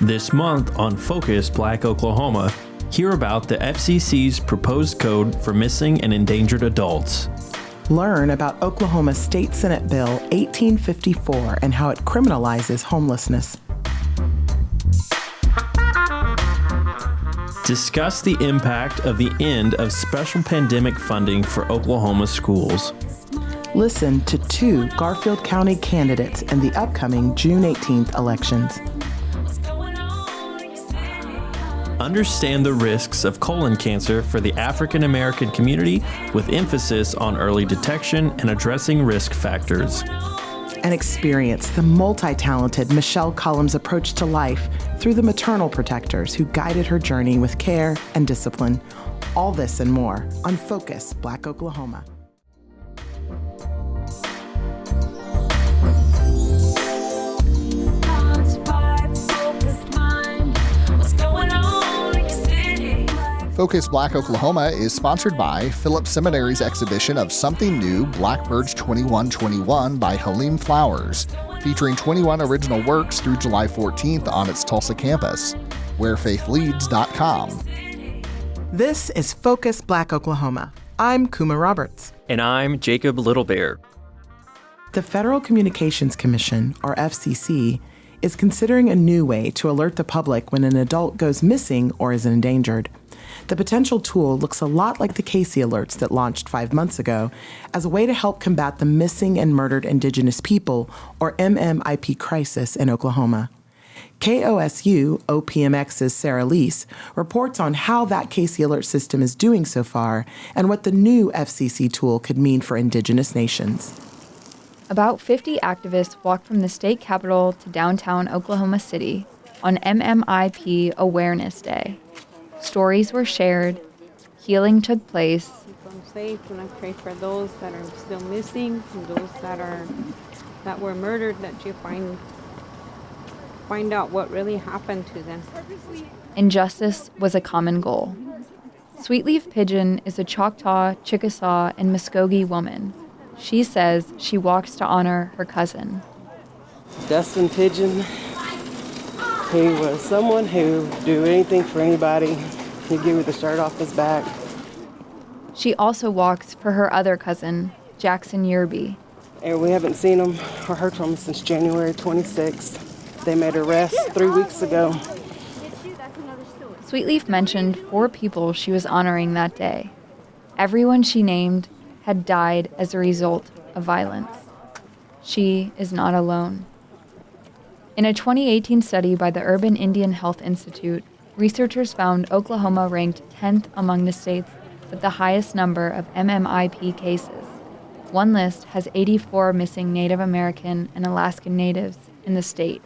This month on Focus Black Oklahoma, hear about the FCC's proposed code for missing and endangered adults. Learn about Oklahoma's State Senate Bill 1854 and how it criminalizes homelessness. Discuss the impact of the end of special pandemic funding for Oklahoma schools. Listen to 2 Garfield County candidates in the upcoming June 18th elections. Understand the risks of colon cancer for the African American community with emphasis on early detection and addressing risk factors. And experience the multi-talented Michelle Cullum's approach to life through the maternal protectors who guided her journey with care and discipline. All this and more on Focus Black Oklahoma. Focus Black Oklahoma is sponsored by Phillips Seminary's exhibition of Something New, Blackbirds 2121 by Halim Flowers, featuring 21 original works through July 14th on its Tulsa campus. WhereFaithLeads.com. This is Focus Black Oklahoma. I'm Kuma Roberts. And I'm Jacob Littlebear. The Federal Communications Commission, or FCC, is considering a new way to alert the public when an adult goes missing or is endangered. The potential tool looks a lot like the Kasey alerts that launched 5 months ago as a way to help combat the Missing and Murdered Indigenous People, or MMIP crisis in Oklahoma. KOSU, OPMX's Sarah Liese, reports on how that Kasey alert system is doing so far and what the new FCC tool could mean for Indigenous Nations. About 50 activists walked from the state capitol to downtown Oklahoma City on MMIP Awareness Day. Stories were shared, healing took place. Keep them safe, and I pray for those that are still missing, and those that were murdered, that you find out what really happened to them. Injustice was a common goal. Sweetleaf Pigeon is a Choctaw, Chickasaw, and Muskogee woman. She says she walks to honor her cousin. Dustin Pigeon, he was someone who would do anything for anybody. He'd give you the shirt off his back. She also walks for her other cousin, Jackson Yerby. And we haven't seen him or heard from him since January 26th. They made arrests 3 weeks ago. Sweetleaf mentioned 4 people she was honoring that day. Everyone she named had died as a result of violence. She is not alone. In a 2018 study by the Urban Indian Health Institute, researchers found Oklahoma ranked 10th among the states with the highest number of MMIP cases. One list has 84 missing Native American and Alaskan natives in the state.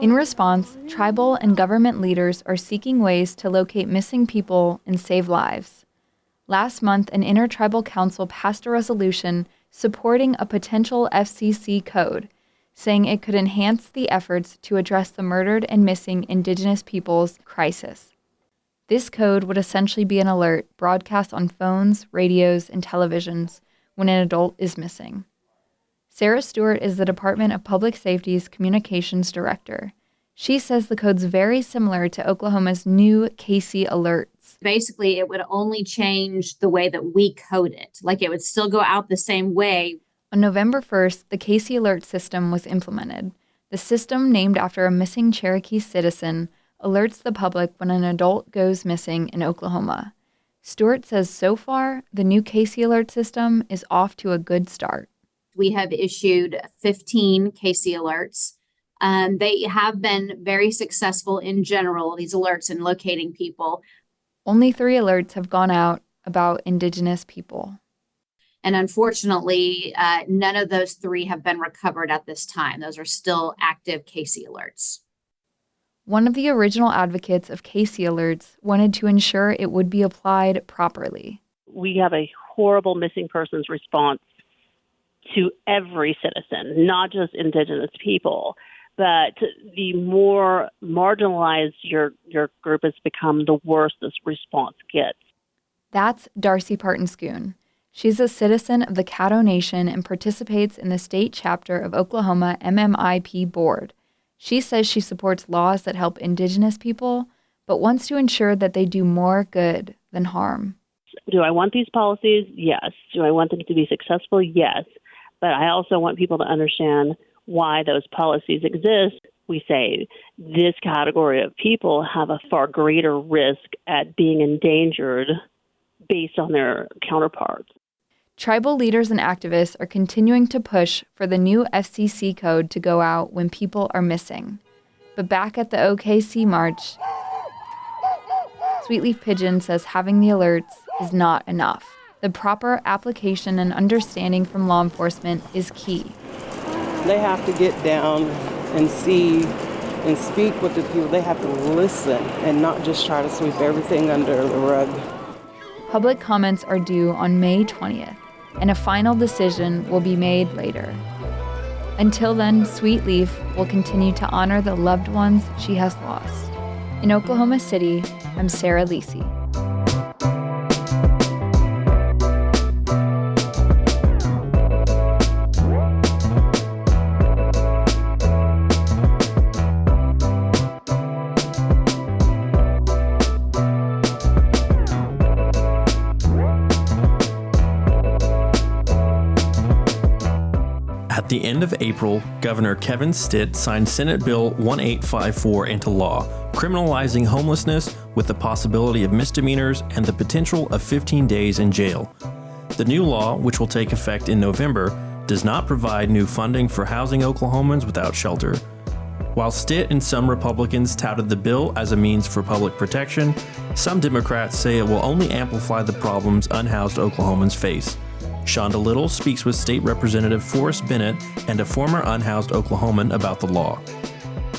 In response, tribal and government leaders are seeking ways to locate missing people and save lives. Last month, an intertribal council passed a resolution supporting a potential FCC code, saying it could enhance the efforts to address the murdered and missing Indigenous peoples crisis. This code would essentially be an alert broadcast on phones, radios, and televisions when an adult is missing. Sarah Stewart is the Department of Public Safety's Communications Director. She says the code's very similar to Oklahoma's new Kasey alerts. Basically, it would only change the way that we code it. Like, it would still go out the same way. On November 1st, the Kasey alert system was implemented. The system, named after a missing Cherokee citizen, alerts the public when an adult goes missing in Oklahoma. Stewart says so far, the new Kasey alert system is off to a good start. We have issued 15 Kasey alerts. They have been very successful in general, these alerts, in locating people. Only 3 alerts have gone out about Indigenous people. And unfortunately, none of those 3 have been recovered at this time. Those are still active Kasey alerts. One of the original advocates of Kasey alerts wanted to ensure it would be applied properly. We have a horrible missing persons response to every citizen, not just Indigenous people. But the more marginalized your group has become, the worse this response gets. That's Darcy Parton-Schoon. She's a citizen of the Caddo Nation and participates in the state chapter of Oklahoma MMIP board. She says she supports laws that help Indigenous people, but wants to ensure that they do more good than harm. Do I want these policies? Yes. Do I want them to be successful? Yes. But I also want people to understand why those policies exist. We say this category of people have a far greater risk at being endangered based on their counterparts. Tribal leaders and activists are continuing to push for the new FCC code to go out when people are missing. But back at the OKC March, Sweetleaf Pigeon says having the alerts is not enough. The proper application and understanding from law enforcement is key. They have to get down and see and speak with the people. They have to listen and not just try to sweep everything under the rug. Public comments are due on May 20th, and a final decision will be made later. Until then, Sweetleaf will continue to honor the loved ones she has lost. In Oklahoma City, I'm Sarah Liese. At the end of April, Governor Kevin Stitt signed Senate Bill 1854 into law, criminalizing homelessness with the possibility of misdemeanors and the potential of 15 days in jail. The new law, which will take effect in November, does not provide new funding for housing Oklahomans without shelter. While Stitt and some Republicans touted the bill as a means for public protection, some Democrats say it will only amplify the problems unhoused Oklahomans face. Shonda Little speaks with State Representative Forrest Bennett and a former unhoused Oklahoman about the law.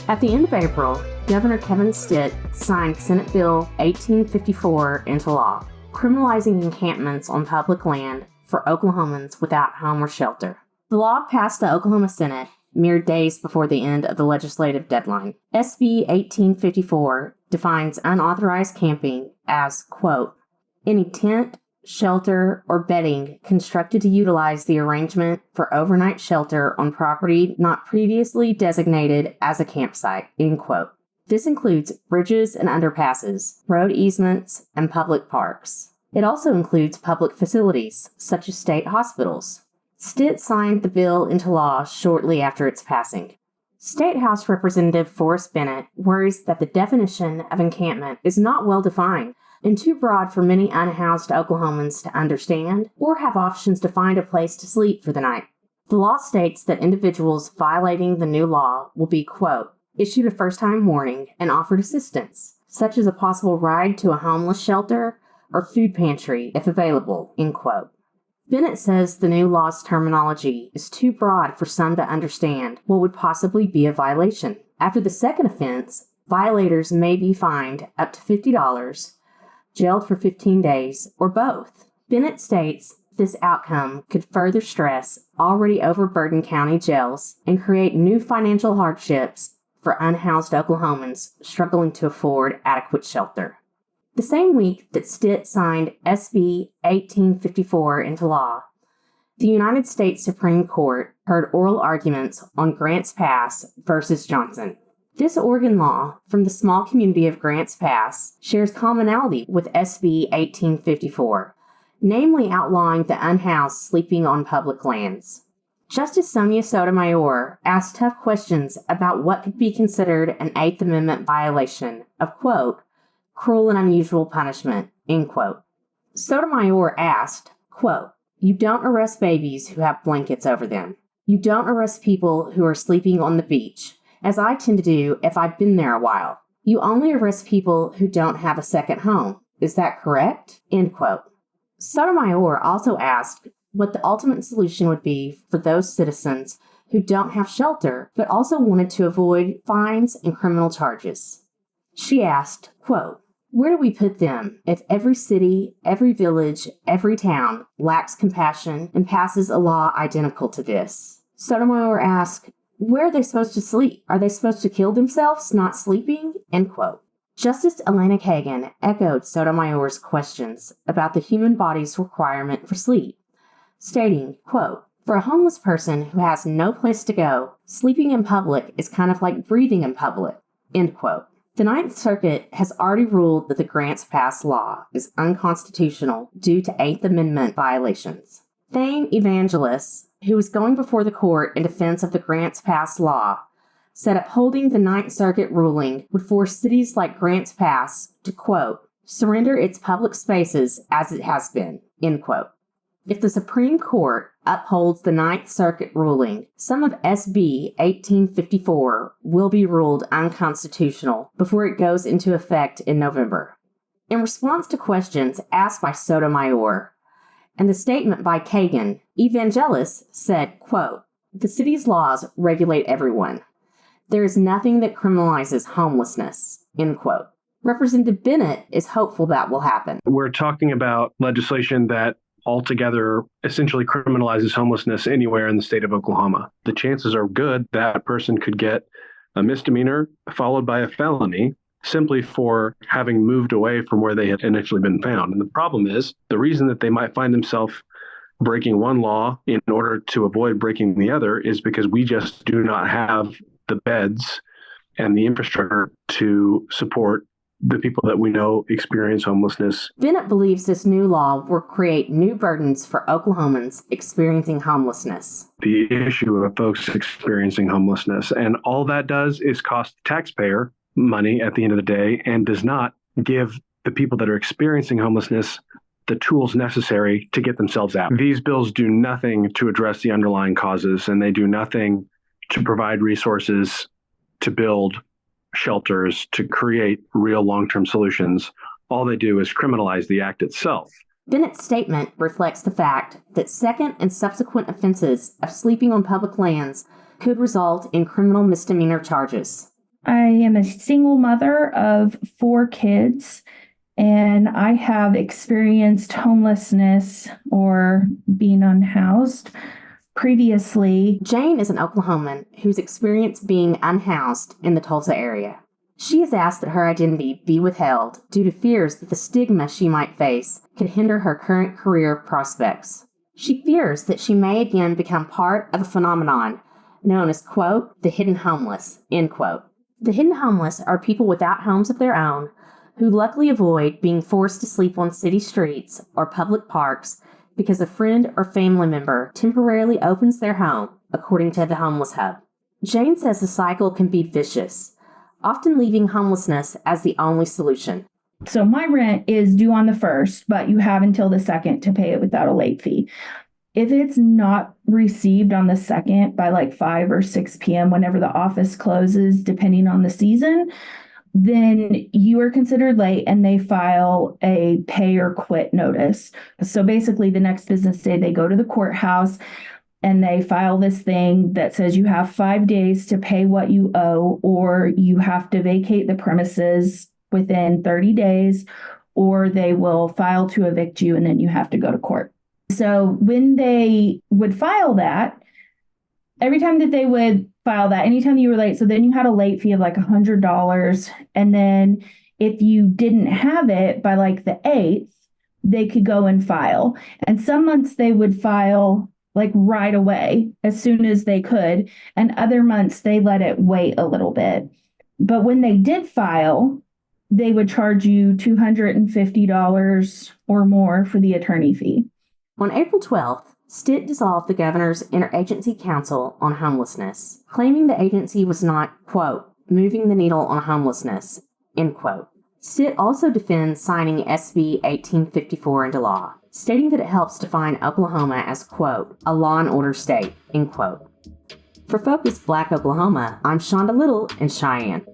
At the end of April, Governor Kevin Stitt signed Senate Bill 1854 into law, criminalizing encampments on public land for Oklahomans without home or shelter. The law passed the Oklahoma Senate mere days before the end of the legislative deadline. SB 1854 defines unauthorized camping as, quote, any tent, shelter, or bedding constructed to utilize the arrangement for overnight shelter on property not previously designated as a campsite, end quote. This includes bridges and underpasses, road easements, and public parks. It also includes public facilities, such as state hospitals. Stitt signed the bill into law shortly after its passing. State House Representative Forrest Bennett worries that the definition of encampment is not well defined and too broad for many unhoused Oklahomans to understand or have options to find a place to sleep for the night. The law states that individuals violating the new law will be, quote, issued a first-time warning and offered assistance, such as a possible ride to a homeless shelter or food pantry if available, end quote. Bennett says the new law's terminology is too broad for some to understand what would possibly be a violation. After the second offense, violators may be fined up to $50, jailed for 15 days, or both. Bennett states this outcome could further stress already overburdened county jails and create new financial hardships for unhoused Oklahomans struggling to afford adequate shelter. The same week that Stitt signed SB 1854 into law, the United States Supreme Court heard oral arguments on Grants Pass versus Johnson. This Oregon law from the small community of Grants Pass shares commonality with SB 1854, namely outlawing the unhoused sleeping on public lands. Justice Sonia Sotomayor asked tough questions about what could be considered an Eighth Amendment violation of, quote, cruel and unusual punishment, end quote. Sotomayor asked, quote, you don't arrest babies who have blankets over them. You don't arrest people who are sleeping on the beach, as I tend to do if I've been there a while. You only arrest people who don't have a second home. Is that correct? End quote. Sotomayor also asked what the ultimate solution would be for those citizens who don't have shelter, but also wanted to avoid fines and criminal charges. She asked, quote, where do we put them if every city, every village, every town lacks compassion and passes a law identical to this? Sotomayor asked, where are they supposed to sleep? Are they supposed to kill themselves not sleeping? End quote. Justice Elena Kagan echoed Sotomayor's questions about the human body's requirement for sleep. stating, quote, "For a homeless person who has no place to go, sleeping in public is kind of like breathing in public," end quote. The Ninth Circuit has already ruled that the Grants Pass law is unconstitutional due to Eighth Amendment violations. Thane Evangelos, who was going before the court in defense of the Grants Pass law, said upholding the Ninth Circuit ruling would force cities like Grants Pass to, quote, "surrender its public spaces as it has been," end quote. If the Supreme Court upholds the Ninth Circuit ruling, some of SB 1854 will be ruled unconstitutional before it goes into effect in November. In response to questions asked by Sotomayor and the statement by Kagan, Evangelos said, quote, "The city's laws regulate everyone. There is nothing that criminalizes homelessness," end quote. Representative Bennett is hopeful that will happen. We're talking about legislation that altogether essentially criminalizes homelessness anywhere in the state of Oklahoma. The chances are good that person could get a misdemeanor followed by a felony simply for having moved away from where they had initially been found. And the problem is the reason that they might find themselves breaking one law in order to avoid breaking the other is because we just do not have the beds and the infrastructure to support the people that we know experience homelessness. Bennett believes this new law will create new burdens for Oklahomans experiencing homelessness. The issue of folks experiencing homelessness, and all that does is cost the taxpayer money at the end of the day and does not give the people that are experiencing homelessness the tools necessary to get themselves out. These bills do nothing to address the underlying causes, and they do nothing to provide resources to build shelters, to create real long-term solutions. All they do is criminalize the act itself. Bennett's statement reflects the fact that second and subsequent offenses of sleeping on public lands could result in criminal misdemeanor charges. I am a single mother of 4 kids, and I have experienced homelessness or being unhoused previously. Jane is an Oklahoman who's experienced being unhoused in the Tulsa area. She has asked that her identity be withheld due to fears that the stigma she might face could hinder her current career prospects. She fears that she may again become part of a phenomenon known as, quote, "the hidden homeless," end quote. The hidden homeless are people without homes of their own who luckily avoid being forced to sleep on city streets or public parks because a friend or family member temporarily opens their home, according to the Homeless Hub. Jane says the cycle can be vicious, often leaving homelessness as the only solution. So my rent is due on the 1st, but you have until the 2nd to pay it without a late fee. If it's not received on the 2nd by like 5 or 6 p.m., whenever the office closes, depending on the season, then you are considered late and they file a pay or quit notice. So basically the next business day, they go to the courthouse and they file this thing that says you have 5 days to pay what you owe, or you have to vacate the premises within 30 days, or they will file to evict you and then you have to go to court. So when they would file that, every time that they would file that, anytime you were late, so then you had a late fee of like $100. And then if you didn't have it by like the 8th, they could go and file. And some months they would file like right away as soon as they could. And other months they let it wait a little bit. But when they did file, they would charge you $250 or more for the attorney fee. On April 12th, Stitt dissolved the governor's Interagency Council on Homelessness, claiming the agency was not, quote, moving the needle on homelessness, end quote. Stitt also defends signing SB 1854 into law, stating that it helps define Oklahoma as, quote, a law and order state, end quote. For Focus Black Oklahoma, I'm Shonda Little in Cheyenne.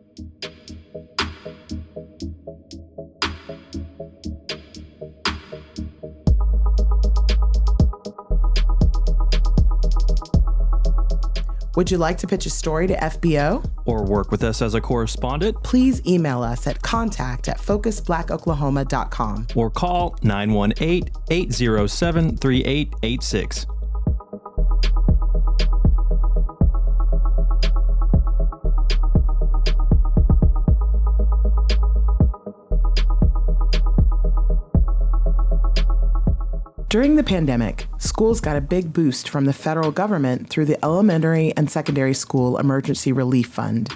Would you like to pitch a story to FBO? Or work with us as a correspondent? Please email us at contact@focusblackoklahoma.com. Or call 918-807-3886. During the pandemic, schools got a big boost from the federal government through the Elementary and Secondary School Emergency Relief Fund.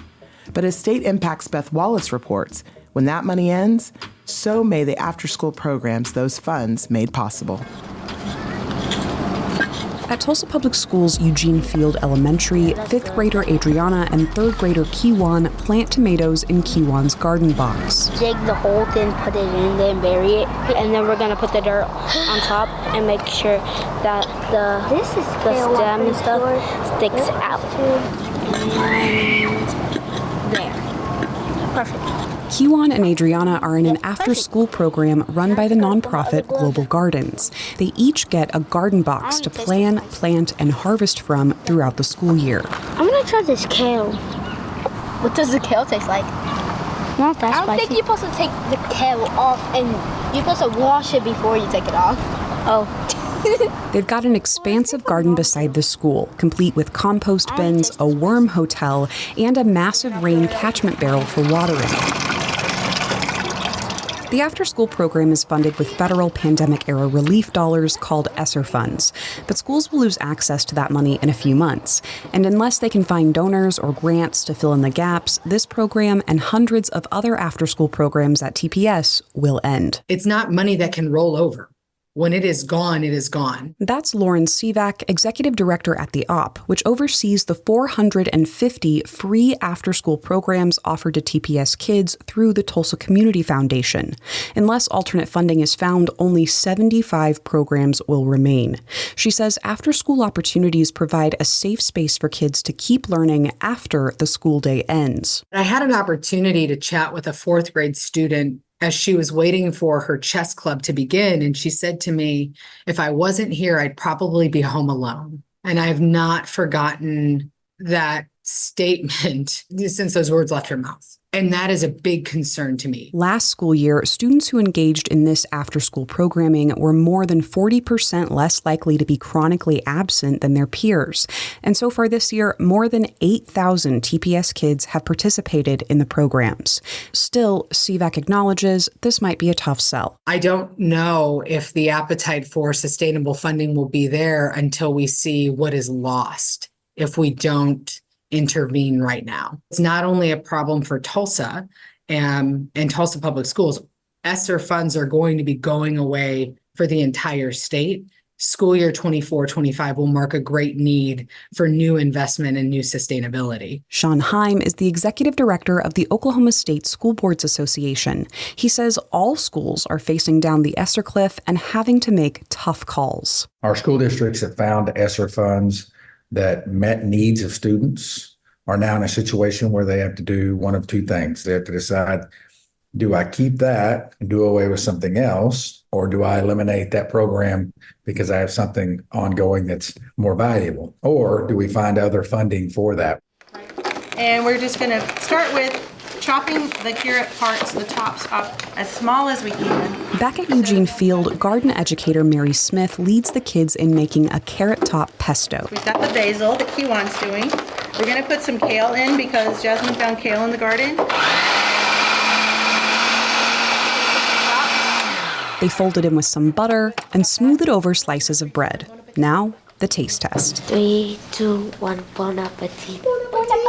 But as State Impact's Beth Wallace reports, when that money ends, so may the after-school programs those funds made possible. At Tulsa Public Schools' Eugene Field Elementary, 5th grader Adriana and 3rd grader Kiwan plant tomatoes in Kiwan's garden box. Dig the hole, then put it in, then bury it, and then we're gonna put the dirt on top and make sure that the stem and stuff sticks out. And there. Perfect. Kiwan and Adriana are in an after-school program run by the nonprofit Global Gardens. They each get a garden box to plan, plant, and harvest from throughout the school year. I'm gonna try this kale. What does the kale taste like? Not that spicy. I don't think you're supposed to take the kale off, and you're supposed to wash it before you take it off. Oh. They've got an expansive garden beside the school, complete with compost bins, a worm hotel, and a massive rain catchment barrel for watering. The after-school program is funded with federal pandemic-era relief dollars called ESSER funds, but schools will lose access to that money in a few months. And unless they can find donors or grants to fill in the gaps, this program and hundreds of other after-school programs at TPS will end. It's not money that can roll over. When it is gone, it is gone. That's Lauren Sivak, executive director at the OP, which oversees the 450 free after-school programs offered to TPS kids through the Tulsa Community Foundation. Unless alternate funding is found, only 75 programs will remain. She says after-school opportunities provide a safe space for kids to keep learning after the school day ends. I had an opportunity to chat with a 4th grade student as she was waiting for her chess club to begin. And she said to me, if I wasn't here, I'd probably be home alone. And I've not forgotten that statement since those words left her mouth. And that is a big concern to me. Last school year, students who engaged in this after-school programming were more than 40% less likely to be chronically absent than their peers. And so far this year, more than 8,000 TPS kids have participated in the programs. Still, Sivak acknowledges this might be a tough sell. I don't know if the appetite for sustainable funding will be there until we see what is lost if we don't intervene right now. It's not only a problem for Tulsa and Tulsa Public Schools. ESSER funds are going to be going away for the entire state. School year 24-25 will mark a great need for new investment and new sustainability. Sean Heim is the executive director of the Oklahoma State School Boards Association. He says all schools are facing down the ESSER cliff and having to make tough calls. Our school districts have found ESSER funds that met needs of students are now in a situation where they have to do one of two things. They have to decide, do I keep that and do away with something else, or do I eliminate that program because I have something ongoing that's more valuable? Or do we find other funding for that? And we're just going to start with chopping the carrot parts, the tops, up as small as we can. Back at Eugene Field, garden educator Mary Smith leads the kids in making a carrot top pesto. We've got the basil that Kiwan's doing. We're going to put some kale in because Jasmine found kale in the garden. They fold it in with some butter and smooth it over slices of bread. Now, the taste test. 3, 2, 1, bon appetit. Bon appetit!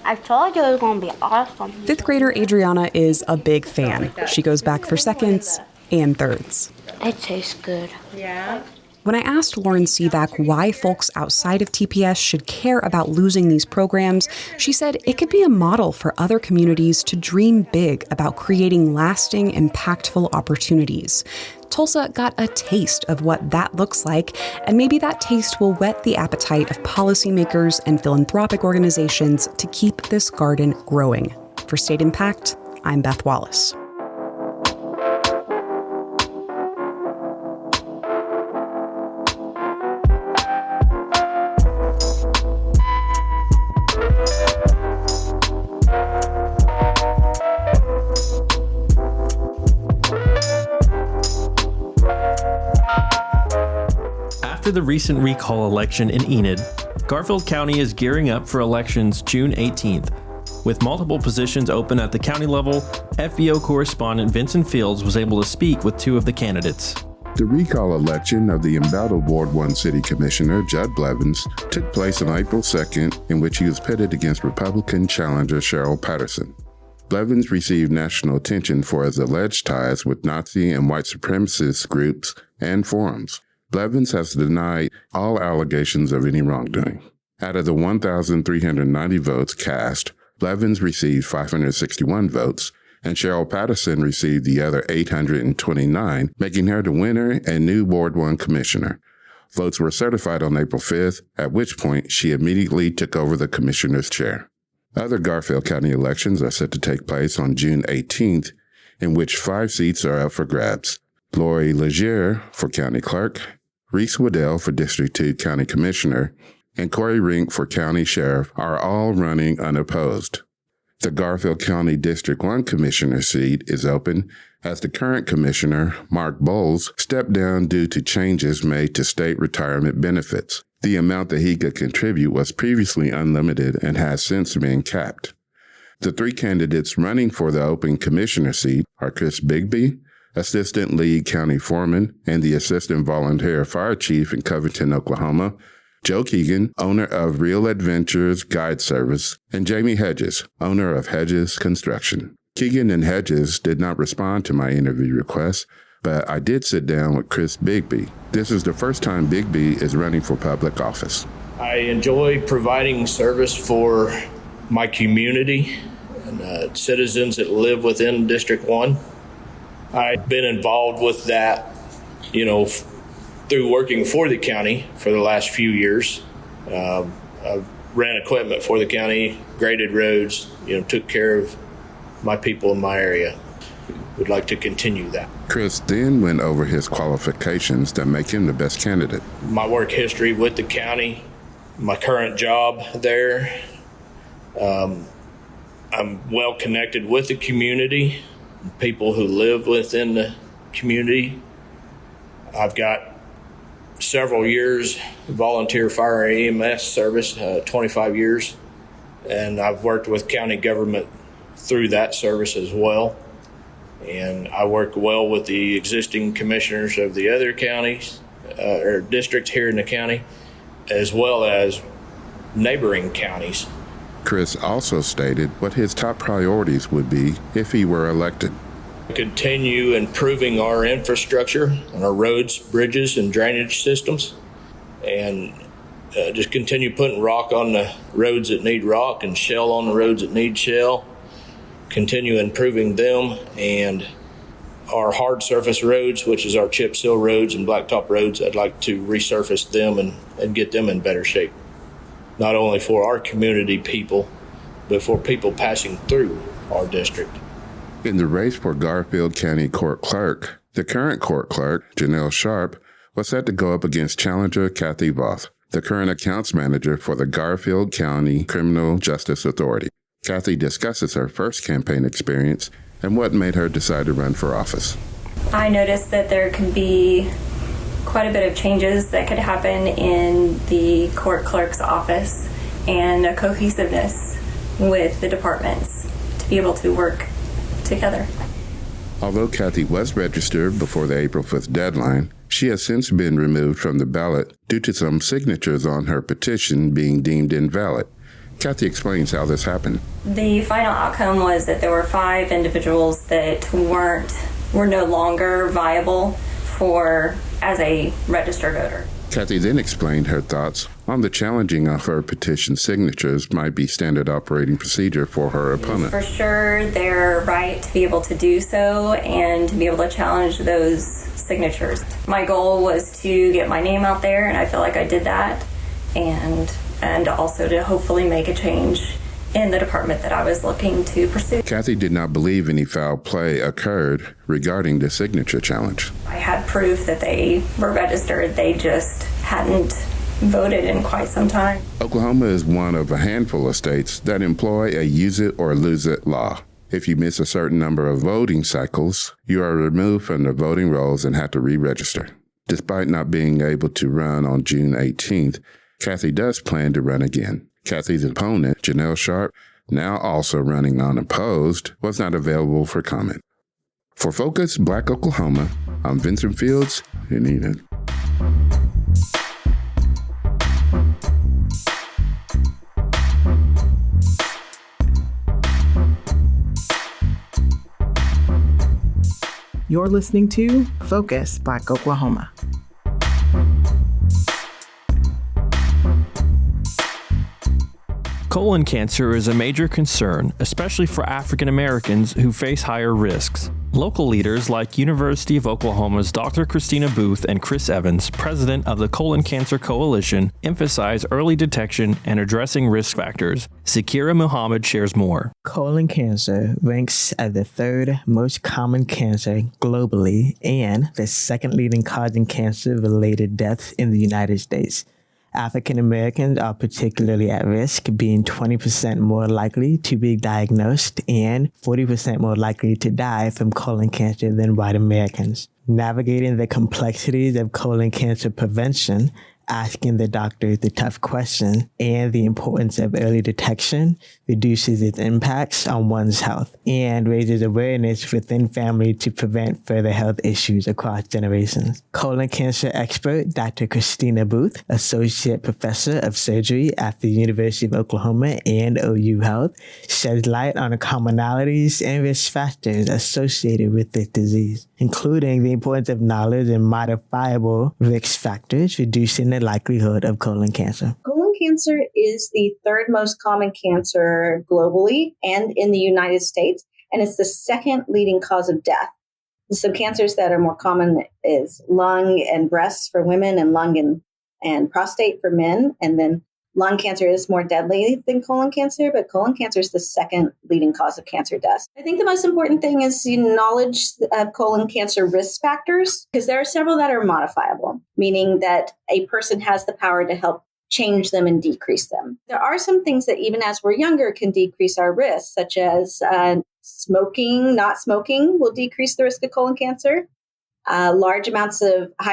I told you it was going to be awesome. 5th grader Adriana is a big fan. She goes back for seconds and thirds. It tastes good. Yeah. When I asked Lauren Sivak why folks outside of TPS should care about losing these programs, she said it could be a model for other communities to dream big about creating lasting, impactful opportunities. Tulsa got a taste of what that looks like, and maybe that taste will whet the appetite of policymakers and philanthropic organizations to keep this garden growing. For State Impact, I'm Beth Wallace. After the recent recall election in Enid, Garfield County is gearing up for elections June 18th. With multiple positions open at the county level, FBO correspondent Vincent Fields was able to speak with two of the candidates. The recall election of the embattled Ward 1 City Commissioner Judd Blevins took place on April 2nd, in which he was pitted against Republican challenger Cheryl Patterson. Blevins received national attention for his alleged ties with Nazi and white supremacist groups and forums. Blevins has denied all allegations of any wrongdoing. Out of the 1,390 votes cast, Blevins received 561 votes, and Cheryl Patterson received the other 829, making her the winner and new Ward 1 commissioner. Votes were certified on April 5th, at which point she immediately took over the commissioner's chair. Other Garfield County elections are set to take place on June 18th, in which 5 seats are up for grabs. Lori Legier for county clerk, Reese Waddell for District 2 county commissioner, and Corey Rink for county sheriff are all running unopposed. The Garfield County District 1 commissioner seat is open as the current commissioner, Mark Bowles, stepped down due to changes made to state retirement benefits. The amount that he could contribute was previously unlimited and has since been capped. The 3 candidates running for the open commissioner seat are Chris Bigby, Assistant Lead County Foreman and the Assistant Volunteer Fire Chief in Covington, Oklahoma, Joe Keegan, owner of Real Adventures Guide Service, and Jamie Hedges, owner of Hedges Construction. Keegan and Hedges did not respond to my interview request, but I did sit down with Chris Bigby. This is the first time Bigby is running for public office. I enjoy providing service for my community and citizens that live within District 1. I've been involved with that, through working for the county for the last few years. I ran equipment for the county, graded roads, took care of my people in my area. Would like to continue that. Chris then went over his qualifications that make him the best candidate. My work history with the county, my current job there. I'm well connected with the community, people who live within the community. I've got several years volunteer fire EMS service, 25 years, and I've worked with county government through that service as well. And I work well with the existing commissioners of the other counties or districts here in the county, as well as neighboring counties. Chris also stated what his top priorities would be if he were elected. Continue improving our infrastructure on our roads, bridges, and drainage systems, and just continue putting rock on the roads that need rock and shell on the roads that need shell. Continue improving them, and our hard surface roads, which is our chip seal roads and blacktop roads, I'd like to resurface them and get them in better shape. Not only for our community people, but for people passing through our district. In the race for Garfield County Court Clerk, the current court clerk, Janelle Sharp, was set to go up against challenger Kathy Voth, the current accounts manager for the Garfield County Criminal Justice Authority. Kathy discusses her first campaign experience and what made her decide to run for office. I noticed that there can be quite a bit of changes that could happen in the court clerk's office and a cohesiveness with the departments to be able to work together. Although Kathy was registered before the April 5th deadline, she has since been removed from the ballot due to some signatures on her petition being deemed invalid. Kathy explains how this happened. The final outcome was that there were 5 individuals that were no longer viable as a registered voter. Kathy then explained her thoughts on the challenging of her petition signatures might be standard operating procedure for her opponent. For sure, their right to be able to do so and to be able to challenge those signatures. My goal was to get my name out there, and I feel like I did that, and also to hopefully make a change in the department that I was looking to pursue. Kathy did not believe any foul play occurred regarding the signature challenge. I had proof that they were registered, they just hadn't voted in quite some time. Oklahoma is one of a handful of states that employ a use it or lose it law. If you miss a certain number of voting cycles, you are removed from the voting rolls and have to re-register. Despite not being able to run on June 18th, Kathy does plan to run again. Kathy's opponent, Janelle Sharp, now also running unopposed, was not available for comment. For Focus Black Oklahoma, I'm Vincent Fields in Enid. You're listening to Focus Black Oklahoma. Colon cancer is a major concern, especially for African Americans who face higher risks. Local leaders like University of Oklahoma's Dr. Christina Booth and Chris Evans, president of the Colon Cancer Coalition, emphasize early detection and addressing risk factors. Zakira Muhammad shares more. Colon cancer ranks as the third most common cancer globally and the second leading cause in cancer-related deaths in the United States. African Americans are particularly at risk, being 20% more likely to be diagnosed and 40% more likely to die from colon cancer than white Americans. Navigating the complexities of colon cancer prevention, asking the doctor the tough question, and the importance of early detection reduces its impacts on one's health and raises awareness within family to prevent further health issues across generations. Colon cancer expert Dr. Christina Booth, Associate Professor of Surgery at the University of Oklahoma and OU Health, sheds light on the commonalities and risk factors associated with this disease, including the importance of knowledge and modifiable risk factors, reducing the likelihood of colon cancer. Colon cancer is the third most common cancer globally and in the United States, and it's the second leading cause of death. Some cancers that are more common is lung and breast for women and lung and prostate for men. And then lung cancer is more deadly than colon cancer, but colon cancer is the second leading cause of cancer deaths. I think the most important thing is knowledge of colon cancer risk factors, because there are several that are modifiable, meaning that a person has the power to help change them and decrease them. There are some things that even as we're younger can decrease our risk, such as smoking. Not smoking will decrease the risk of colon cancer. High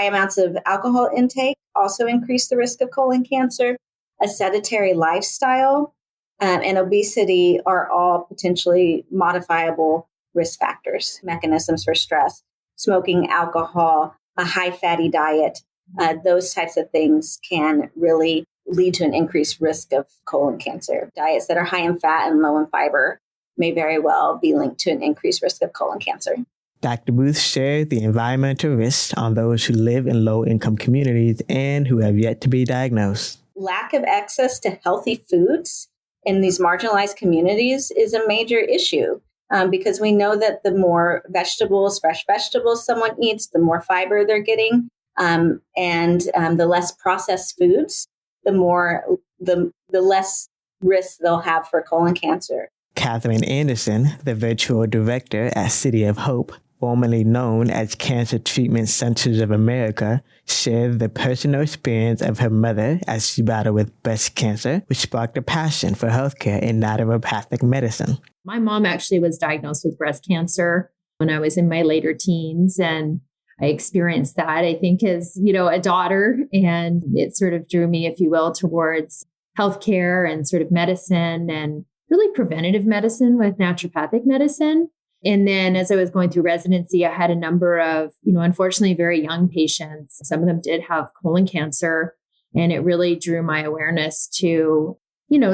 amounts of alcohol intake also increase the risk of colon cancer. A sedentary lifestyle and obesity are all potentially modifiable risk factors, mechanisms for stress. Smoking, alcohol, a high fatty diet, those types of things can really lead to an increased risk of colon cancer. Diets that are high in fat and low in fiber may very well be linked to an increased risk of colon cancer. Dr. Booth shared the environmental risks on those who live in low-income communities and who have yet to be diagnosed. Lack of access to healthy foods in these marginalized communities is a major issue because we know that the more fresh vegetables someone eats, the more fiber they're getting, and the less processed foods, the less risk they'll have for colon cancer. Catherine Anderson, the virtual director at City of Hope, formerly known as Cancer Treatment Centers of America, shared the personal experience of her mother as she battled with breast cancer, which sparked a passion for healthcare and naturopathic medicine. My mom actually was diagnosed with breast cancer when I was in my later teens, and I experienced that, I think, as, a daughter, and it sort of drew me, if you will, towards healthcare and sort of medicine and really preventative medicine with naturopathic medicine. And then as I was going through residency, I had a number of, unfortunately, very young patients. Some of them did have colon cancer, and it really drew my awareness to,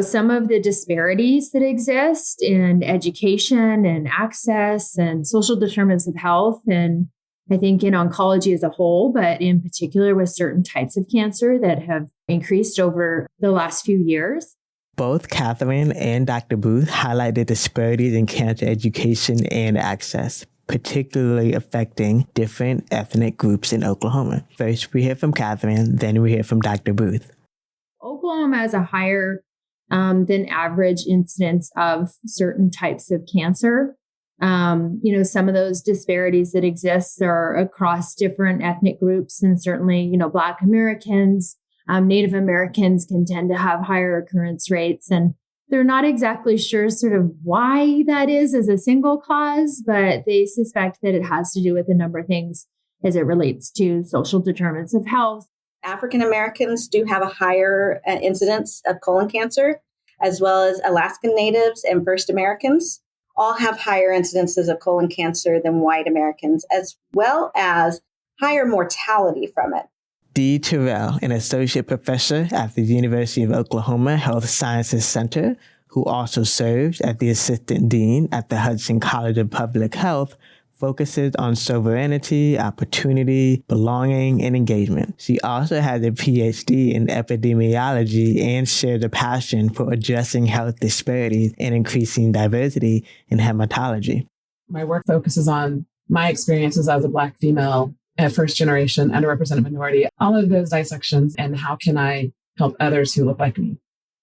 some of the disparities that exist in education and access and social determinants of health. And I think in oncology as a whole, but in particular with certain types of cancer that have increased over the last few years. Both Catherine and Dr. Booth highlighted disparities in cancer education and access, particularly affecting different ethnic groups in Oklahoma. First, we hear from Catherine, then we hear from Dr. Booth. Oklahoma has a higher than average incidence of certain types of cancer. Some of those disparities that exist are across different ethnic groups, and certainly, Black Americans, Native Americans can tend to have higher occurrence rates, and they're not exactly sure sort of why that is as a single cause, but they suspect that it has to do with a number of things as it relates to social determinants of health. African Americans do have a higher incidence of colon cancer, as well as Alaskan Natives and First Americans. all have higher incidences of colon cancer than white Americans, as well as higher mortality from it. Dee Terrell, an associate professor at the University of Oklahoma Health Sciences Center, who also serves as the assistant dean at the Hudson College of Public Health, focuses on sovereignty, opportunity, belonging, and engagement. She also has a PhD in epidemiology and shares a passion for addressing health disparities and increasing diversity in hematology. My work focuses on my experiences as a Black female, a first-generation underrepresented minority, all of those dissections, and how can I help others who look like me.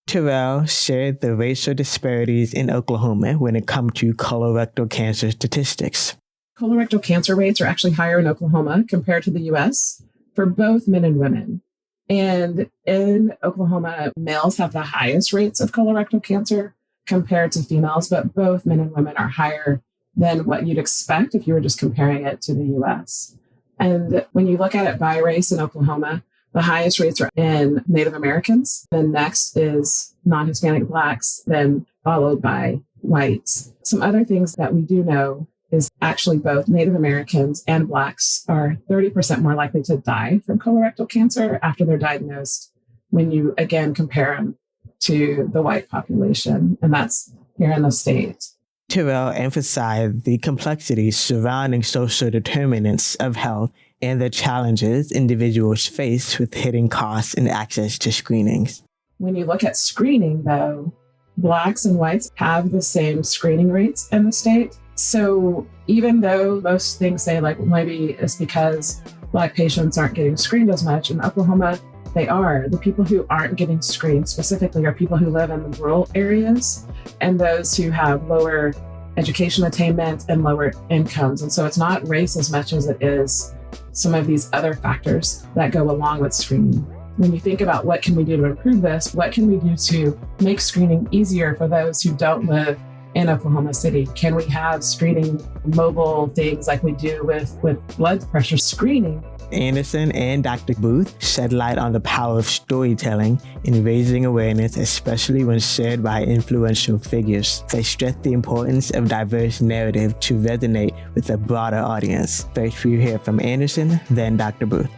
Terrell shared the racial disparities in Oklahoma when it comes to colorectal cancer statistics. Colorectal cancer rates are actually higher in Oklahoma compared to the U.S. for both men and women. And in Oklahoma, males have the highest rates of colorectal cancer compared to females, but both men and women are higher than what you'd expect if you were just comparing it to the U.S. And when you look at it by race in Oklahoma, the highest rates are in Native Americans. Then next is non-Hispanic Blacks, then followed by whites. Some other things that we do know is actually both Native Americans and Blacks are 30% more likely to die from colorectal cancer after they're diagnosed when you, again, compare them to the white population. And that's here in the state. Terrell emphasized the complexities surrounding social determinants of health and the challenges individuals face with hitting costs and access to screenings. When you look at screening, though, Blacks and whites have the same screening rates in the state. So even though most things say like maybe it's because Black patients aren't getting screened as much, in Oklahoma, they are. The people who aren't getting screened specifically are people who live in the rural areas and those who have lower education attainment and lower incomes. And so it's not race as much as it is some of these other factors that go along with screening. When you think about what can we do to improve this, what can we do to make screening easier for those who don't live in Oklahoma City? Can we have screening mobile things like we do with blood pressure screening? Anderson and Dr. Booth shed light on the power of storytelling in raising awareness, especially when shared by influential figures. They stressed the importance of diverse narrative to resonate with a broader audience. First, we hear from Anderson, then Dr. Booth.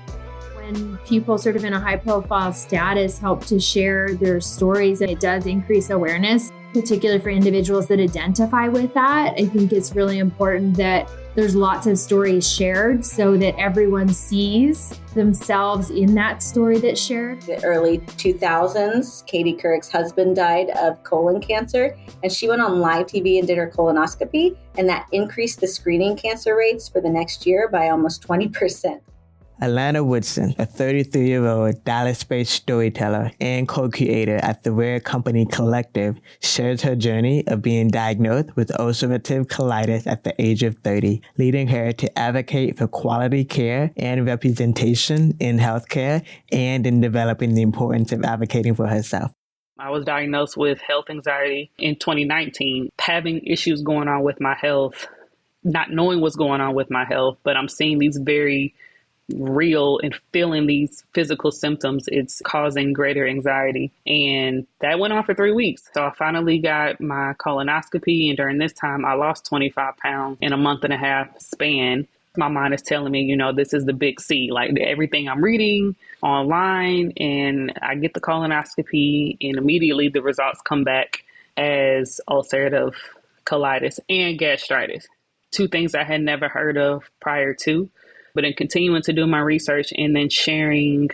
When people sort of in a high-profile status help to share their stories, it does increase awareness, particularly for individuals that identify with that. I think it's really important that there's lots of stories shared so that everyone sees themselves in that story that's shared. The early 2000s, Katie Couric's husband died of colon cancer, and she went on live TV and did her colonoscopy, and that increased the screening cancer rates for the next year by almost 20%. Alana Woodson, a 33-year-old Dallas-based storyteller and co-creator at the Rare Company Collective, shares her journey of being diagnosed with ulcerative colitis at the age of 30, leading her to advocate for quality care and representation in healthcare and in developing the importance of advocating for herself. I was diagnosed with health anxiety in 2019, having issues going on with my health, not knowing what's going on with my health, but I'm seeing these very real and feeling these physical symptoms. It's causing greater anxiety. And that went on for 3 weeks. So I finally got my colonoscopy. And during this time, I lost 25 pounds in a month and a half span. My mind is telling me, this is the big C, like everything I'm reading online. And I get the colonoscopy and immediately the results come back as ulcerative colitis and gastritis. Two things I had never heard of prior to. But in continuing to do my research and then sharing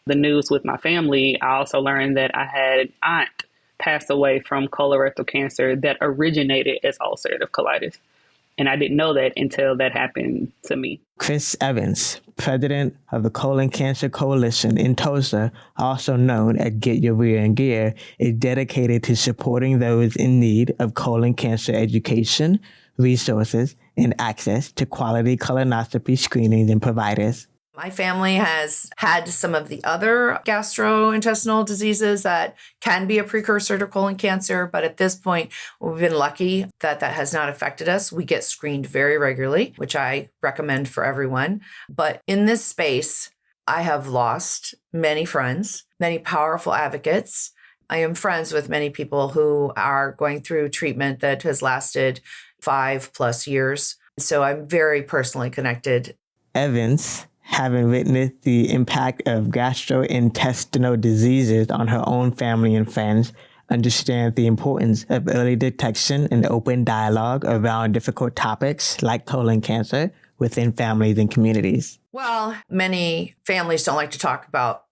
the news with my family, I also learned that I had an aunt pass away from colorectal cancer that originated as ulcerative colitis. And I didn't know that until that happened to me. Chris Evans, president of the Colon Cancer Coalition in Tulsa, also known as Get Your Rear in Gear, is dedicated to supporting those in need of colon cancer education, resources, and access to quality colonoscopy screenings and providers. My family has had some of the other gastrointestinal diseases that can be a precursor to colon cancer, but at this point, we've been lucky that that has not affected us. We get screened very regularly, which I recommend for everyone. But in this space, I have lost many friends, many powerful advocates. I am friends with many people who are going through treatment that has lasted 5+ years. So I'm very personally connected. Evans, having witnessed the impact of gastrointestinal diseases on her own family and friends, understands the importance of early detection and open dialogue around difficult topics like colon cancer within families and communities. Well, many families don't like to talk about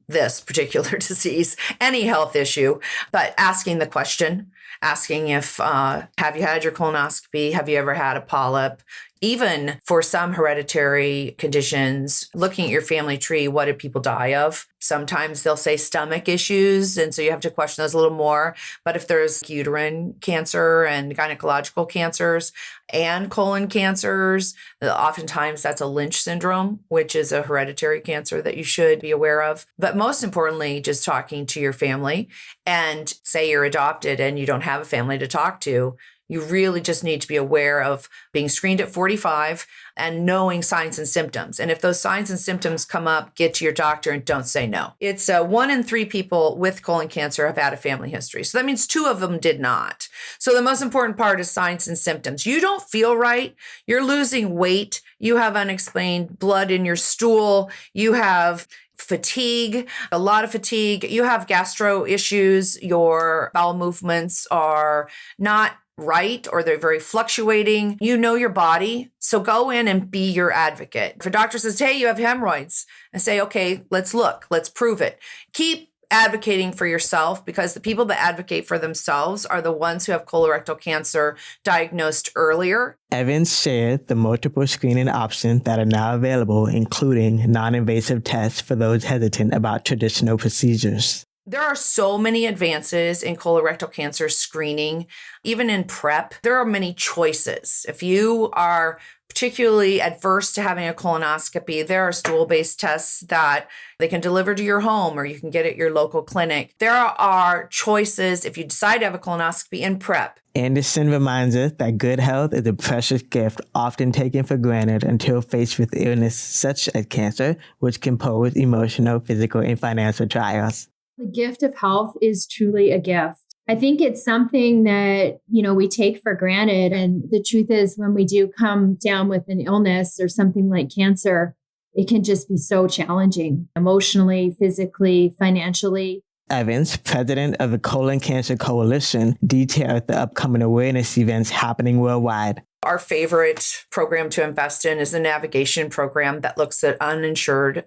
this particular disease, any health issue, but asking the question, asking if, have you had your colonoscopy? Have you ever had a polyp? Even for some hereditary conditions, looking at your family tree, what did people die of? Sometimes they'll say stomach issues, and so you have to question those a little more. But if there's uterine cancer and gynecological cancers and colon cancers, oftentimes that's a Lynch syndrome, which is a hereditary cancer that you should be aware of. But most importantly, just talking to your family, and say you're adopted and you don't have a family to talk to, you really just need to be aware of being screened at 45 and knowing signs and symptoms. And if those signs and symptoms come up, get to your doctor and don't say no. It's 1 in 3 people with colon cancer have had a family history. So that means 2 of them did not. So the most important part is signs and symptoms. You don't feel right. You're losing weight. You have unexplained blood in your stool. You have fatigue, a lot of fatigue. You have gastro issues. Your bowel movements are not right, or they're very fluctuating. You know your body. So go in and be your advocate. If a doctor says, hey, you have hemorrhoids, and say, okay, let's look, let's prove it. Keep advocating for yourself, because the people that advocate for themselves are the ones who have colorectal cancer diagnosed earlier. Evans shared the multiple screening options that are now available, including non-invasive tests for those hesitant about traditional procedures. There are so many advances in colorectal cancer screening, even in PrEP. There are many choices. If you are particularly adverse to having a colonoscopy, there are stool-based tests that they can deliver to your home, or you can get at your local clinic. There are choices if you decide to have a colonoscopy in PrEP. Anderson reminds us that good health is a precious gift often taken for granted until faced with illness such as cancer, which can pose emotional, physical, and financial trials. The gift of health is truly a gift. I think it's something that, we take for granted. And the truth is, when we do come down with an illness or something like cancer, it can just be so challenging emotionally, physically, financially. Evans, president of the Colon Cancer Coalition, detailed the upcoming awareness events happening worldwide. Our favorite program to invest in is the navigation program that looks at uninsured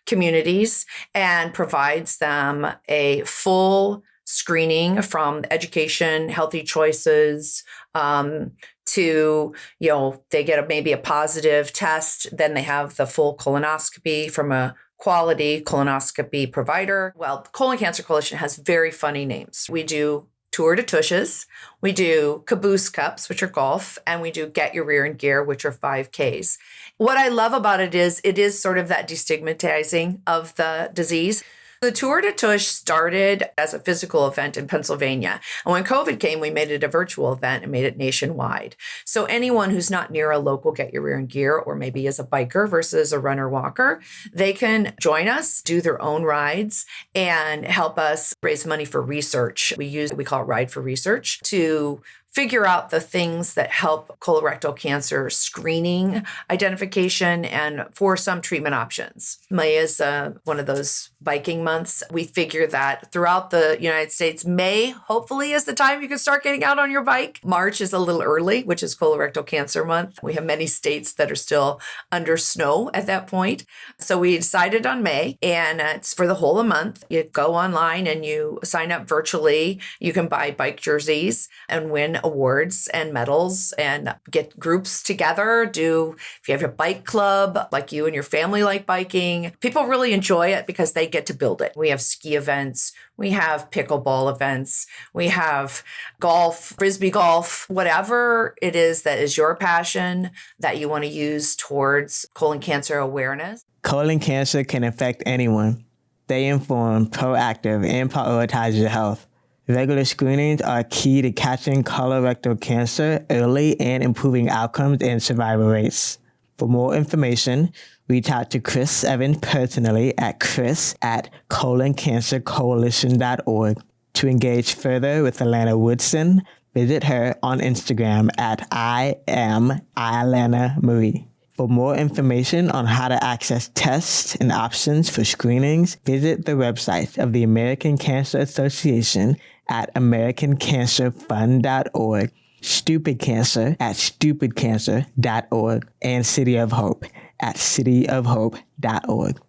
communities and provides them a full screening from education, healthy choices, to, they get maybe a positive test, then they have the full colonoscopy from a quality colonoscopy provider. Well, the Colon Cancer Coalition has very funny names. We do tour de tushes, we do caboose cups, which are golf, and we do get your rear in gear, which are 5Ks. What I love about it is sort of that destigmatizing of the disease. The Tour de Tush started as a physical event in Pennsylvania. And when COVID came, we made it a virtual event and made it nationwide. So anyone who's not near a local Get Your Rear in Gear, or maybe is a biker versus a runner walker, they can join us, do their own rides, and help us raise money for research. We call it Ride for Research, to figure out the things that help colorectal cancer screening, identification, and for some treatment options. May is one of those biking months. We figure that throughout the United States, May hopefully is the time you can start getting out on your bike. March is a little early, which is colorectal cancer month. We have many states that are still under snow at that point. So we decided on May, and it's for the whole of the month. You go online and you sign up virtually. You can buy bike jerseys and win awards and medals and get groups together. If you have a bike club, like you and your family like biking, people really enjoy it because they get to build it. We have ski events, we have pickleball events, we have golf, frisbee golf, whatever it is that is your passion that you want to use towards colon cancer awareness. Colon cancer can affect anyone. Stay informed, proactive, and prioritize your health. Regular screenings are key to catching colorectal cancer early and improving outcomes and survival rates. For more information, reach out to Chris Evans personally at chris@coloncancercoalition.org. To engage further with Alana Woodson, Visit her on Instagram at I am Ilana Marie. For more information on how to access tests and options for screenings, visit the website of the American Cancer Association at americancancerfund.org, Stupid Cancer at stupidcancer.org, and City of Hope at cityofhope.org.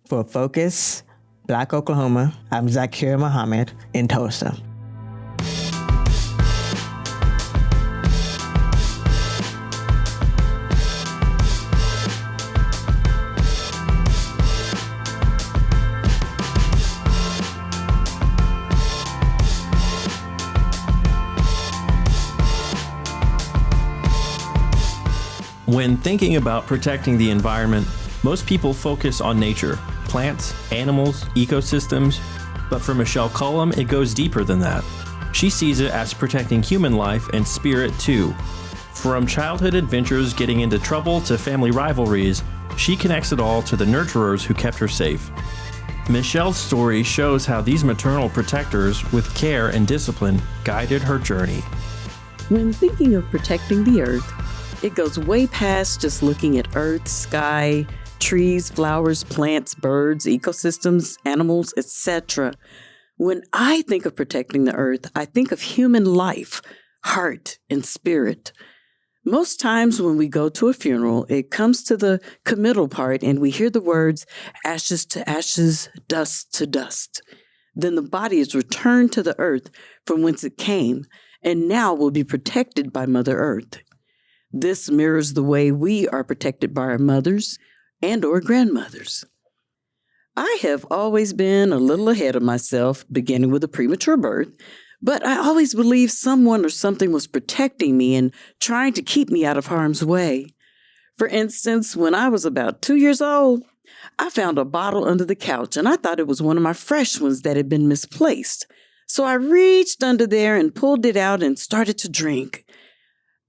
For Focus, Black Oklahoma, I'm Zakir Muhammad in Tulsa. When thinking about protecting the environment, most people focus on nature, plants, animals, ecosystems, but for Michelle Cullum, it goes deeper than that. She sees it as protecting human life and spirit too. From childhood adventures getting into trouble to family rivalries, she connects it all to the nurturers who kept her safe. Michelle's story shows how these maternal protectors, with care and discipline, guided her journey. When thinking of protecting the earth, it goes way past just looking at earth, sky, trees, flowers, plants, birds, ecosystems, animals, etc. When I think of protecting the earth, I think of human life, heart, and spirit. Most times when we go to a funeral, it comes to the committal part and we hear the words, ashes to ashes, dust to dust. Then the body is returned to the earth from whence it came, and now will be protected by Mother Earth. This mirrors the way we are protected by our mothers and or grandmothers. I have always been a little ahead of myself, beginning with a premature birth, but I always believed someone or something was protecting me and trying to keep me out of harm's way. For instance, when I was about 2 years old, I found a bottle under the couch and I thought it was one of my fresh ones that had been misplaced. So I reached under there and pulled it out and started to drink.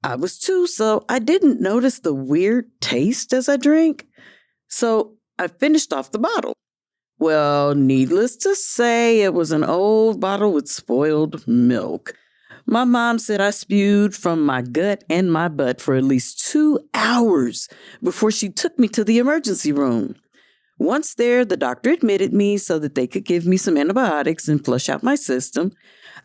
I was 2, so I didn't notice the weird taste as I drank. So I finished off the bottle. Well, needless to say, it was an old bottle with spoiled milk. My mom said I spewed from my gut and my butt for at least 2 hours before she took me to the emergency room. Once there, the doctor admitted me so that they could give me some antibiotics and flush out my system.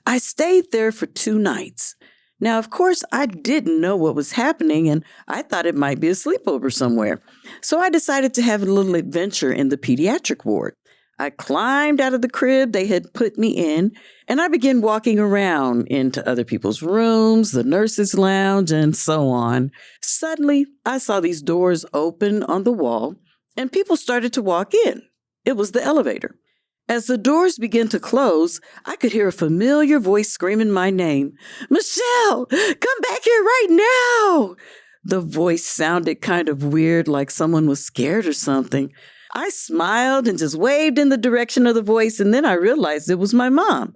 I stayed there for 2 nights. Now, of course, I didn't know what was happening, and I thought it might be a sleepover somewhere. So I decided to have a little adventure in the pediatric ward. I climbed out of the crib they had put me in, and I began walking around into other people's rooms, the nurses' lounge, and so on. Suddenly, I saw these doors open on the wall, and people started to walk in. It was the elevator. As the doors began to close, I could hear a familiar voice screaming my name. "Michelle, come back here right now!" The voice sounded kind of weird, like someone was scared or something. I smiled and just waved in the direction of the voice, and then I realized it was my mom.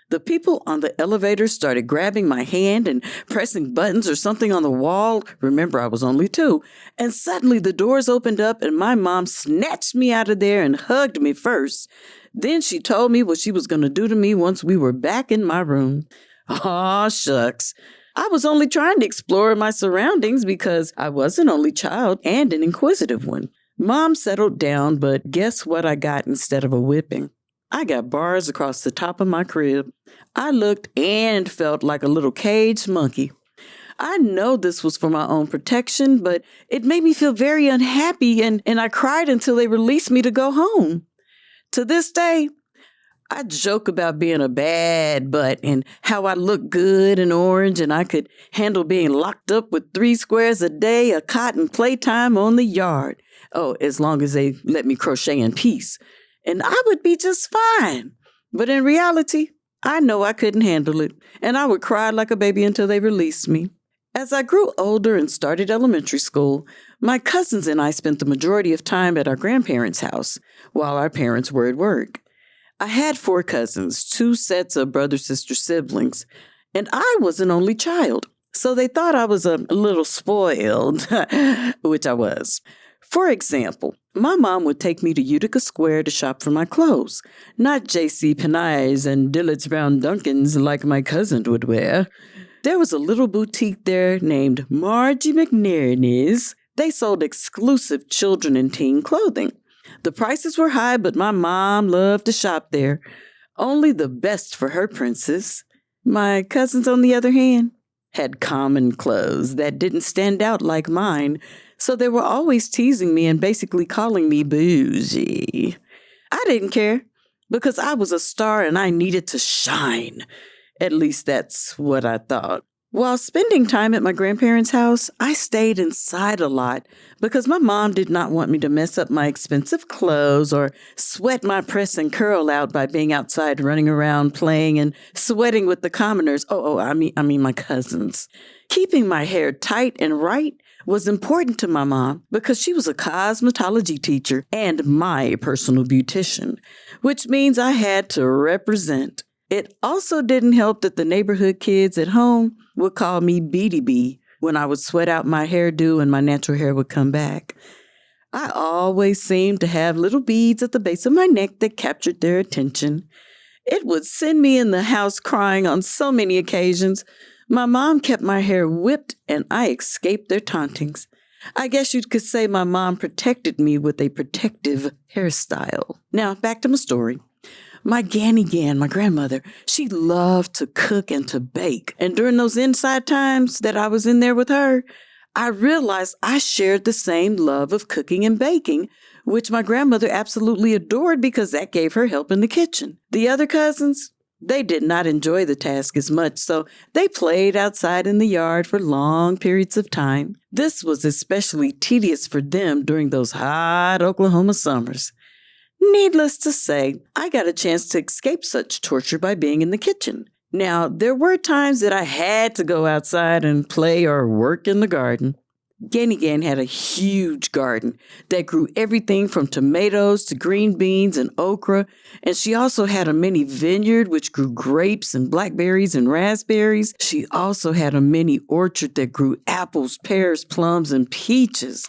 The people on the elevator started grabbing my hand and pressing buttons or something on the wall. Remember, I was only 2. And suddenly the doors opened up and my mom snatched me out of there and hugged me first. Then she told me what she was going to do to me once we were back in my room. Aw, shucks. I was only trying to explore my surroundings because I was an only child and an inquisitive one. Mom settled down, but guess what I got instead of a whipping? I got bars across the top of my crib. I looked and felt like a little caged monkey. I know this was for my own protection, but it made me feel very unhappy, and I cried until they released me to go home. To this day, I joke about being a bad butt and how I look good and orange and I could handle being locked up with 3 squares a day of cotton playtime on the yard. Oh, as long as they let me crochet in peace. And I would be just fine. But in reality, I know I couldn't handle it, and I would cry like a baby until they released me. As I grew older and started elementary school, my cousins and I spent the majority of time at our grandparents' house while our parents were at work. I had 4 cousins, 2 sets of brother-sister siblings, and I was an only child, so they thought I was a little spoiled, which I was. For example, my mom would take me to Utica Square to shop for my clothes, not J.C. Penney's and Dillard's Brown Duncans like my cousin would wear. There was a little boutique there named Margie McNairney's. They sold exclusive children and teen clothing. The prices were high, but my mom loved to shop there. Only the best for her princess. My cousins, on the other hand, had common clothes that didn't stand out like mine, so they were always teasing me and basically calling me bougie. I didn't care, because I was a star and I needed to shine. At least that's what I thought. While spending time at my grandparents' house, I stayed inside a lot because my mom did not want me to mess up my expensive clothes or sweat my press and curl out by being outside running around playing and sweating with the commoners. I mean my cousins. Keeping my hair tight and right was important to my mom because she was a cosmetology teacher and my personal beautician, which means I had to represent. It also didn't help that the neighborhood kids at home would call me Beady Bee when I would sweat out my hairdo and my natural hair would come back. I always seemed to have little beads at the base of my neck that captured their attention. It would send me in the house crying on so many occasions. My mom kept my hair whipped and I escaped their tauntings. I guess you could say my mom protected me with a protective hairstyle. Now, back to my story. My Ganny, my grandmother, she loved to cook and to bake. And during those inside times that I was in there with her, I realized I shared the same love of cooking and baking, which my grandmother absolutely adored because that gave her help in the kitchen. The other cousins, they did not enjoy the task as much, so they played outside in the yard for long periods of time. This was especially tedious for them during those hot Oklahoma summers. Needless to say, I got a chance to escape such torture by being in the kitchen. Now, there were times that I had to go outside and play or work in the garden. Ganny had a huge garden that grew everything from tomatoes to green beans and okra, and she also had a mini vineyard which grew grapes and blackberries and raspberries. She also had a mini orchard that grew apples, pears, plums, and peaches.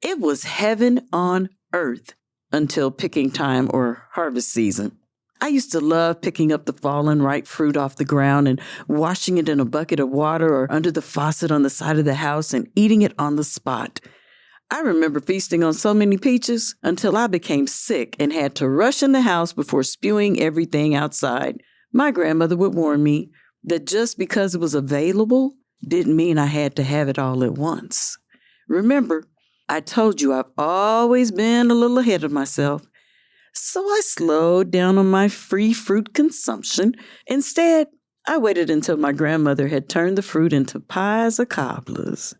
It was heaven on earth. Until picking time or harvest season. I used to love picking up the fallen ripe fruit off the ground and washing it in a bucket of water or under the faucet on the side of the house and eating it on the spot. I remember feasting on so many peaches until I became sick and had to rush in the house before spewing everything outside. My grandmother would warn me that just because it was available didn't mean I had to have it all at once. Remember, I told you I've always been a little ahead of myself, so I slowed down on my free fruit consumption. Instead, I waited until my grandmother had turned the fruit into pies or cobblers.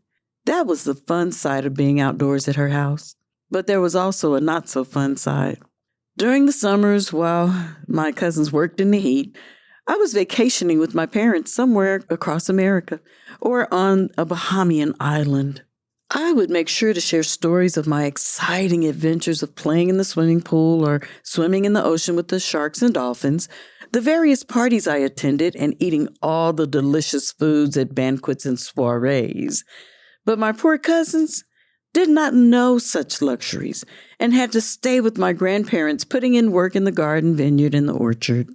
That was the fun side of being outdoors at her house, but there was also a not-so-fun side. During the summers, while my cousins worked in the heat, I was vacationing with my parents somewhere across America or on a Bahamian island. I would make sure to share stories of my exciting adventures of playing in the swimming pool or swimming in the ocean with the sharks and dolphins, the various parties I attended, and eating all the delicious foods at banquets and soirees. But my poor cousins did not know such luxuries and had to stay with my grandparents putting in work in the garden, vineyard, and the orchard.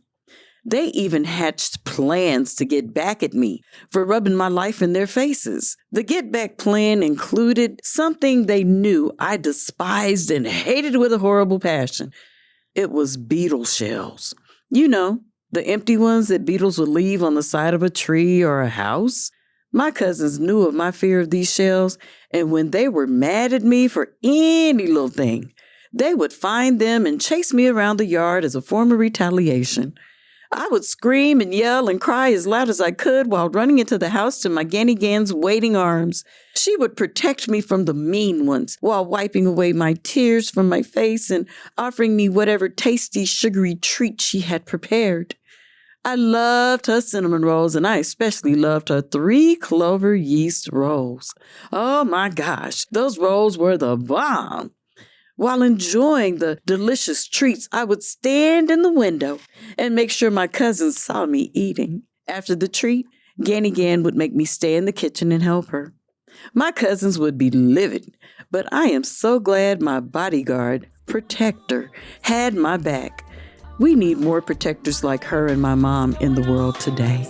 They even hatched plans to get back at me for rubbing my life in their faces. The get back plan included something they knew I despised and hated with a horrible passion. It was beetle shells. You know, the empty ones that beetles would leave on the side of a tree or a house. My cousins knew of my fear of these shells, and when they were mad at me for any little thing, they would find them and chase me around the yard as a form of retaliation. I would scream and yell and cry as loud as I could while running into the house to my Ganny-Gan's waiting arms. She would protect me from the mean ones while wiping away my tears from my face and offering me whatever tasty, sugary treat she had prepared. I loved her cinnamon rolls, and I especially loved her 3-clover yeast rolls. Oh my gosh, those rolls were the bomb. While enjoying the delicious treats, I would stand in the window and make sure my cousins saw me eating. After the treat, Ganny would make me stay in the kitchen and help her. My cousins would be livid, but I am so glad my bodyguard, protector, had my back. We need more protectors like her and my mom in the world today.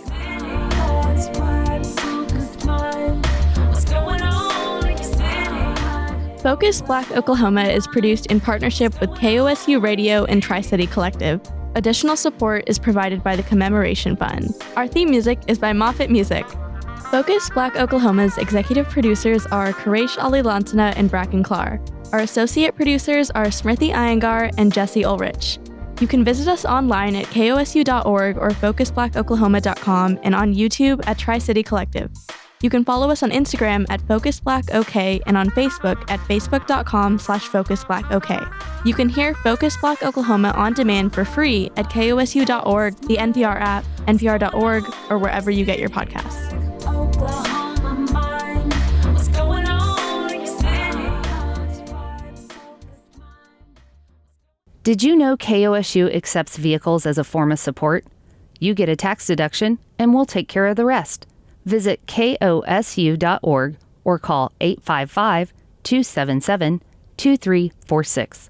Focus Black Oklahoma is produced in partnership with KOSU Radio and Tri-City Collective. Additional support is provided by the Commemoration Fund. Our theme music is by Moffat Music. Focus Black Oklahoma's executive producers are Quraish Ali Lantana and Bracken Clark. Our associate producers are Smriti Iyengar and Jesse Ulrich. You can visit us online at kosu.org or focusblackoklahoma.com and on YouTube at Tri-City Collective. You can follow us on Instagram at FocusBlackOK and on Facebook at facebook.com/FocusBlackOK. You can hear Focus Black Oklahoma on demand for free at kosu.org, the NPR app, npr.org, or wherever you get your podcasts. Did you know KOSU accepts vehicles as a form of support? You get a tax deduction, and we'll take care of the rest. Visit kosu.org or call 855-277-2346.